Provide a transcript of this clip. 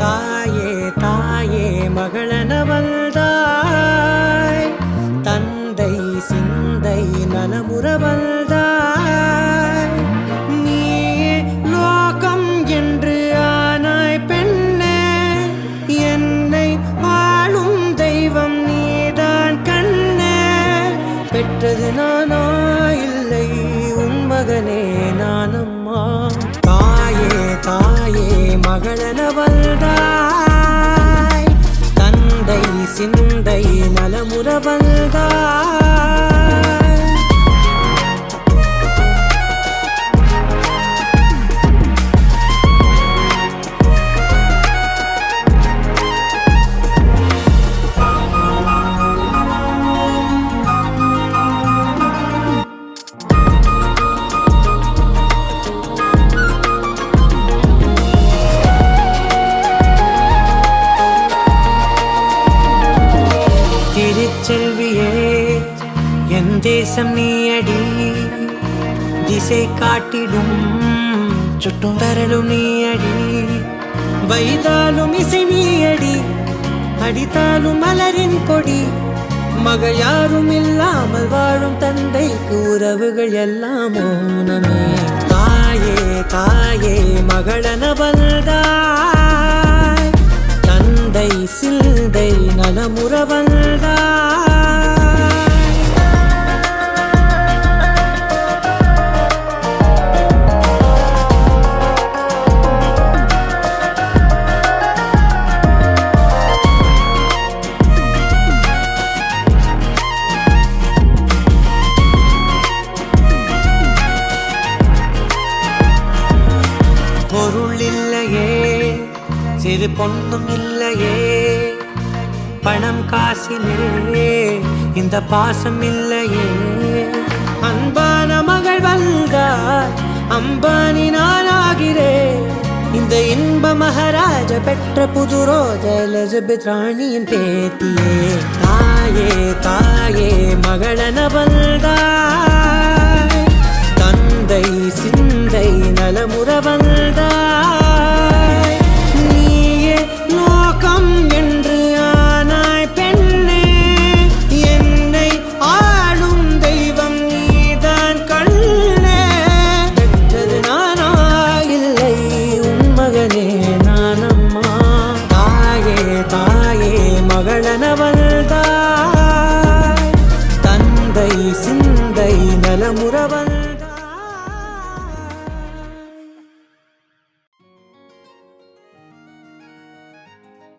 தாயே தாயே மகளனவள்தாய், தந்தை சிந்தை நலமுறவள்தாய். நீயே லோகம் என்று ஆனாய் பெண்ணே, என்னை வாழும் தெய்வம் நீதான் கண்ணே. பெற்றது நானா இல்லை உன் மகனே நானம்மா. தாயே தாயே மகளனவள்தாய், தந்தை சிந்தை நலமுறவள்தாய். திருச்செல்வியே என் தேசம் நீயடி, திசை காட்டிடும் சுட்டும் தரலும் நீயடி. வைதாலும் இசை நீயடி, அடித்தாலும் மலரின் கொடி. மகள் யாரும் இல்லாமல் வாழும் தந்தைக்கு உறவுகள் எல்லாம் மௌனமே. தாயே தாயே மகளனவள்தாய், தந்தை சிந்தை நலமுறவள்தாய். பொருள் இல்லையே, சிறு பொண்ணும் இல்லையே, பணம் காசிலே இந்த பாசம் இல்லையே. அன்பான மகள் வந்தார், அம்பானி நானாகிறேன். இந்த இன்ப மகாராஜ பெற்ற புது ரோஜா எலிசபெத் ராணியின் பேத்தியே. தாயே தாயே மகளனவள்தாய், தந்தை சிந்தை நலமுறவள்தாய். நீயே லோகம் என்று ஆனாய் பெண்ணே, என்னை ஆளும் தெய்வம் நீதான் கண்ணே. பெற்றது நானா இல்லை உன் மகனே நானம்மா. தாயே தாயே மகளனவள்தாய், தந்தை சிந்தை நலமுறவள்.